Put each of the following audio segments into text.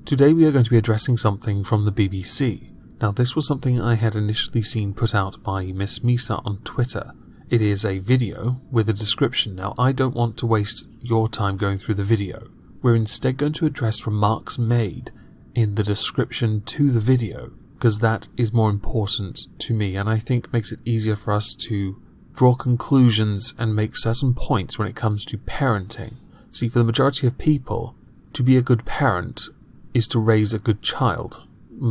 Today we are going to be addressing something from the BBC. Now this was something I had initially seen put out by Miss Misa on Twitter. It is a video with a description. Now I don't want to waste your time going through the video. We're instead going to address remarks made in the description to the video, because that is more important to me and I think makes it easier for us to draw conclusions and make certain points when it comes to parenting. See, for the majority of people, to be a good parent is to raise a good child,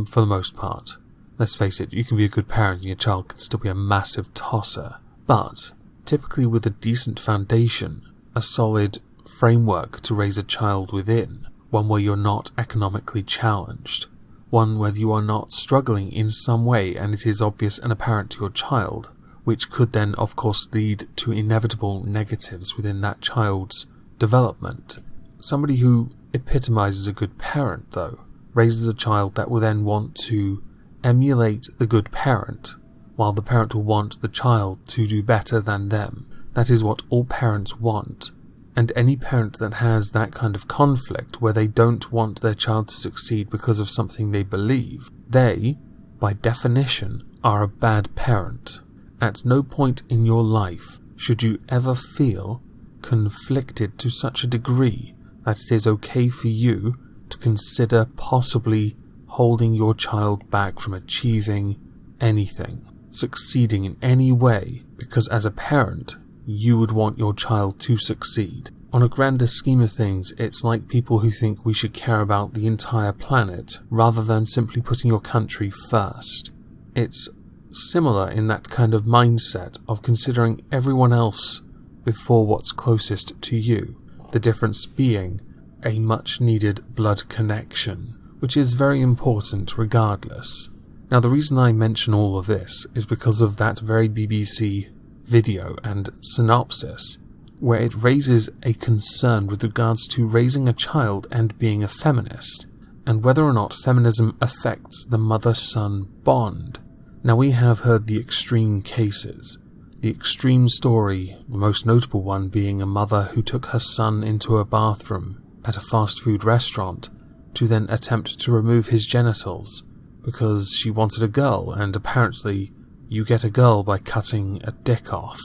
for the most part. Let's face it, you can be a good parent and your child can still be a massive tosser. But, typically with a decent foundation, a solid framework to raise a child within, one where you're not economically challenged, one where you are not struggling in some way and it is obvious and apparent to your child, which could then of course lead to inevitable negatives within that child's development. Somebody who epitomizes a good parent, though, raises a child that will then want to emulate the good parent, while the parent will want the child to do better than them. That is what all parents want, and any parent that has that kind of conflict where they don't want their child to succeed because of something they believe, they, by definition, are a bad parent. At no point in your life should you ever feel conflicted to such a degree that it is okay for you to consider possibly holding your child back from achieving anything, succeeding in any way, because as a parent, you would want your child to succeed. On a grander scheme of things, it's like people who think we should care about the entire planet rather than simply putting your country first. It's similar in that kind of mindset of considering everyone else before what's closest to you. The difference being a much needed blood connection, which is very important regardless. Now the reason I mention all of this is because of that very BBC video and synopsis, where it raises a concern with regards to raising a child and being a feminist, and whether or not feminism affects the mother-son bond. Now we have heard the extreme cases. The extreme story, the most notable one being a mother who took her son into a bathroom at a fast food restaurant to then attempt to remove his genitals because she wanted a girl, and apparently you get a girl by cutting a dick off.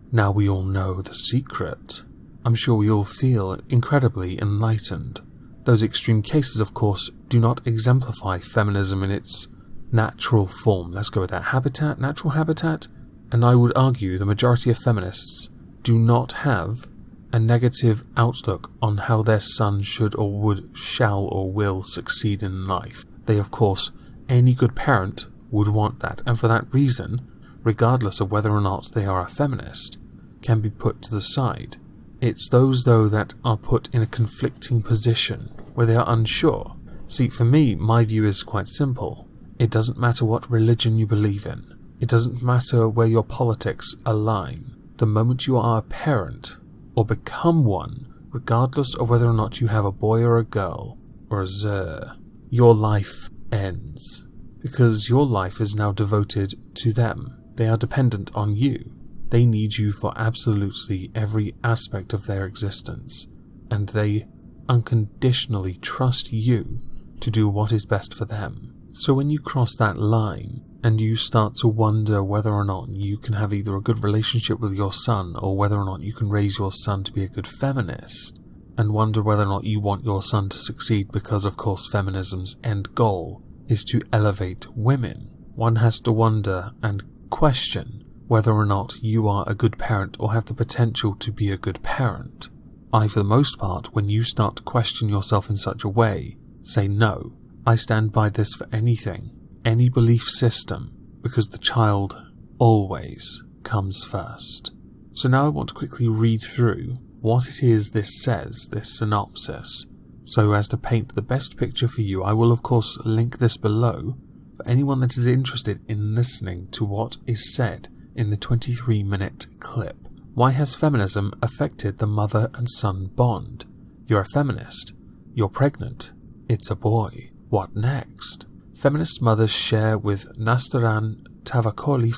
Now we all know the secret. I'm sure we all feel incredibly enlightened. Those extreme cases, of course, do not exemplify feminism in its natural form. Let's go with that. Natural habitat? And I would argue the majority of feminists do not have a negative outlook on how their son should or would, shall or will succeed in life. They, of course, any good parent would want that, and for that reason, regardless of whether or not they are a feminist, can be put to the side. It's those, though, that are put in a conflicting position, where they are unsure. See, for me, my view is quite simple. It doesn't matter what religion you believe in. It doesn't matter where your politics align. The moment you are a parent, or become one, regardless of whether or not you have a boy or a girl, or a zer, your life ends. Because your life is now devoted to them. They are dependent on you. They need you for absolutely every aspect of their existence, and they unconditionally trust you to do what is best for them. So when you cross that line, and you start to wonder whether or not you can have either a good relationship with your son, or whether or not you can raise your son to be a good feminist, and wonder whether or not you want your son to succeed because, of course, feminism's end goal is to elevate women, one has to wonder and question whether or not you are a good parent or have the potential to be a good parent. I, for the most part, when you start to question yourself in such a way, say no, I stand by this for anything, any belief system, because the child always comes first. So now I want to quickly read through what it is this says, this synopsis, so as to paint the best picture for you. I will of course link this below for anyone that is interested in listening to what is said in the 23-minute clip. Why has feminism affected the mother and son bond? You're a feminist. You're pregnant. It's a boy. What next? Feminist mothers share with Nastaran Tavakoli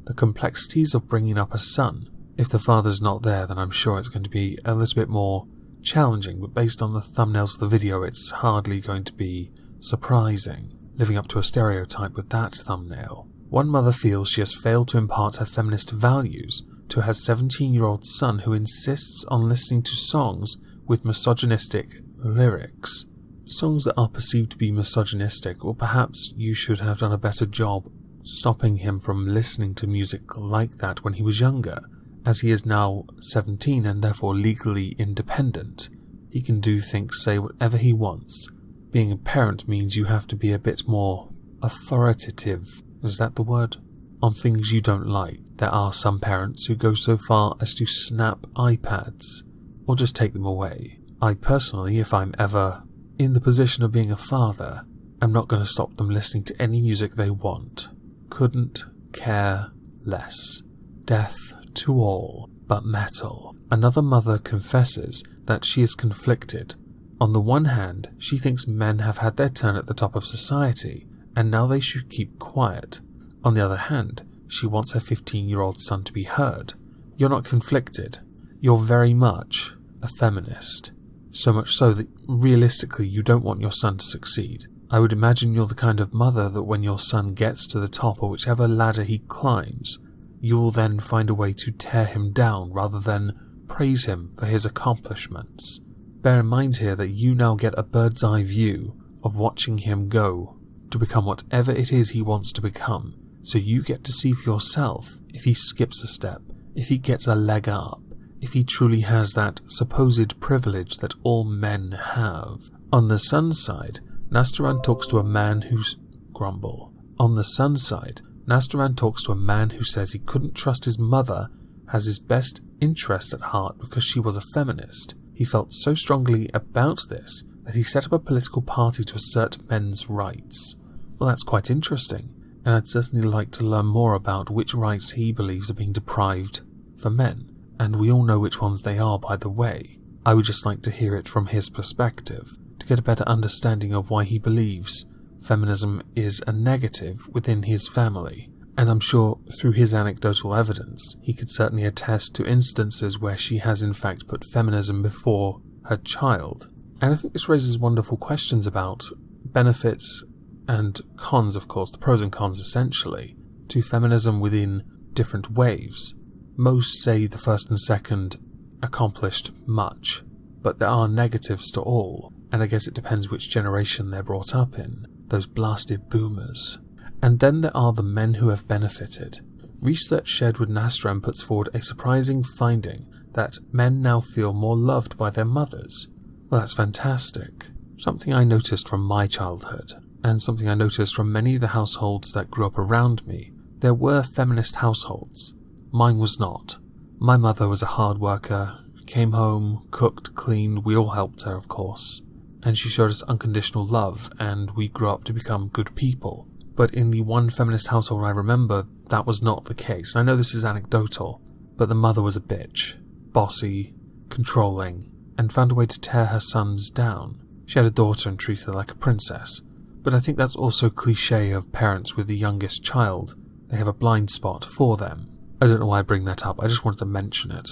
the complexities of bringing up a son. If the father's not there, then I'm sure it's going to be a little bit more challenging, but based on the thumbnails of the video, it's hardly going to be surprising, living up to a stereotype with that thumbnail. One mother feels she has failed to impart her feminist values to her 17-year-old son who insists on listening to songs with misogynistic lyrics. Songs that are perceived to be misogynistic, or perhaps you should have done a better job stopping him from listening to music like that when he was younger. As he is now 17 and therefore legally independent, he can do, think, say whatever he wants. Being a parent means you have to be a bit more authoritative, is that the word? On things you don't like. There are some parents who go so far as to snap iPads, or just take them away. I personally, if I'm ever in the position of being a father, I'm not going to stop them listening to any music they want. Couldn't care less. Death to all but metal. Another mother confesses that she is conflicted. On the one hand, she thinks men have had their turn at the top of society, and now they should keep quiet. On the other hand, she wants her 15-year-old son to be heard. You're not conflicted. You're very much a feminist. So much so that realistically you don't want your son to succeed. I would imagine you're the kind of mother that when your son gets to the top or whichever ladder he climbs, you'll then find a way to tear him down rather than praise him for his accomplishments. Bear in mind here that you now get a bird's eye view of watching him go to become whatever it is he wants to become, so you get to see for yourself if he skips a step, if he gets a leg up, if he truly has that supposed privilege that all men have. On the son's side, Nastaran talks to a man who's grumble. On the son's side, Nastaran talks to a man who says he couldn't trust his mother has his best interests at heart because she was a feminist. He felt so strongly about this that he set up a political party to assert men's rights. Well, that's quite interesting, and I'd certainly like to learn more about which rights he believes are being deprived for men, and we all know which ones they are, by the way. I would just like to hear it from his perspective, to get a better understanding of why he believes feminism is a negative within his family. And I'm sure through his anecdotal evidence, he could certainly attest to instances where she has in fact put feminism before her child. And I think this raises wonderful questions about benefits and cons, of course, the pros and cons essentially, to feminism within different waves. Most say the first and second accomplished much, but there are negatives to all, and I guess it depends which generation they're brought up in, those blasted boomers. And then there are the men who have benefited. Research shared with Nastaran puts forward a surprising finding that men now feel more loved by their mothers. Well, that's fantastic. Something I noticed from my childhood, and something I noticed from many of the households that grew up around me. There were feminist households. Mine was not. My mother was a hard worker, came home, cooked, cleaned, we all helped her, of course. And she showed us unconditional love, and we grew up to become good people. But in the one feminist household I remember, that was not the case. I know this is anecdotal, but the mother was a bitch, bossy, controlling, and found a way to tear her sons down. She had a daughter and treated her like a princess. But I think that's also cliché of parents with the youngest child. They have a blind spot for them. I don't know why I bring that up, I just wanted to mention it.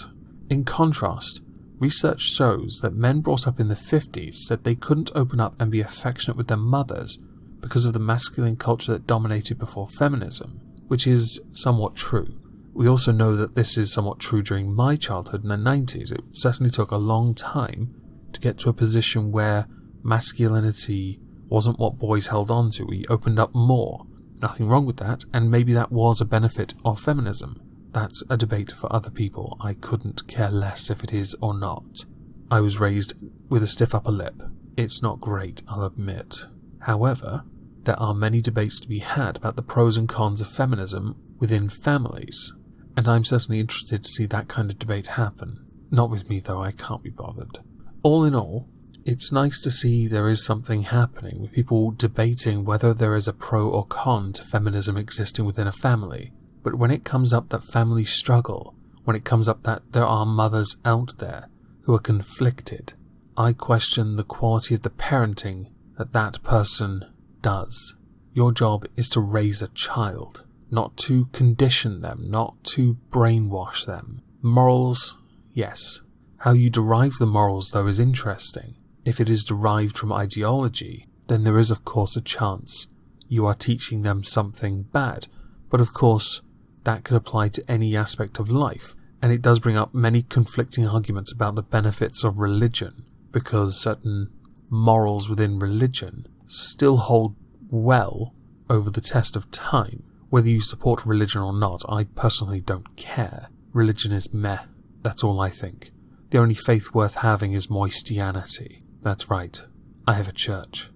In contrast, research shows that men brought up in the 50s said they couldn't open up and be affectionate with their mothers because of the masculine culture that dominated before feminism, which is somewhat true. We also know that this is somewhat true during my childhood in the 90s. It certainly took a long time to get to a position where masculinity wasn't what boys held on to. We opened up more. Nothing wrong with that, and maybe that was a benefit of feminism. That's a debate for other people. I couldn't care less if it is or not. I was raised with a stiff upper lip. It's not great, I'll admit. However, there are many debates to be had about the pros and cons of feminism within families, and I'm certainly interested to see that kind of debate happen. Not with me though, I can't be bothered. All in all, it's nice to see there is something happening with people debating whether there is a pro or con to feminism existing within a family. But when it comes up that families struggle, when it comes up that there are mothers out there who are conflicted, I question the quality of the parenting that person does. Your job is to raise a child, not to condition them, not to brainwash them. Morals, yes. How you derive the morals, though, is interesting. If it is derived from ideology, then there is of course a chance you are teaching them something bad. But of course, that could apply to any aspect of life, and it does bring up many conflicting arguments about the benefits of religion, because certain morals within religion still hold well over the test of time. Whether you support religion or not, I personally don't care. Religion is meh, that's all I think. The only faith worth having is moistianity. That's right, I have a church.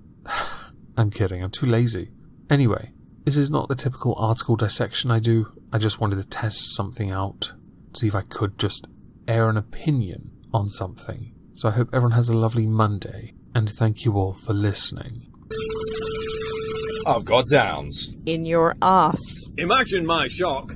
I'm kidding, I'm too lazy. Anyway, this is not the typical article dissection I do. I just wanted to test something out, see if I could just air an opinion on something. So I hope everyone has a lovely Monday, and thank you all for listening. Oh, goddowns. In your arse. Imagine my shock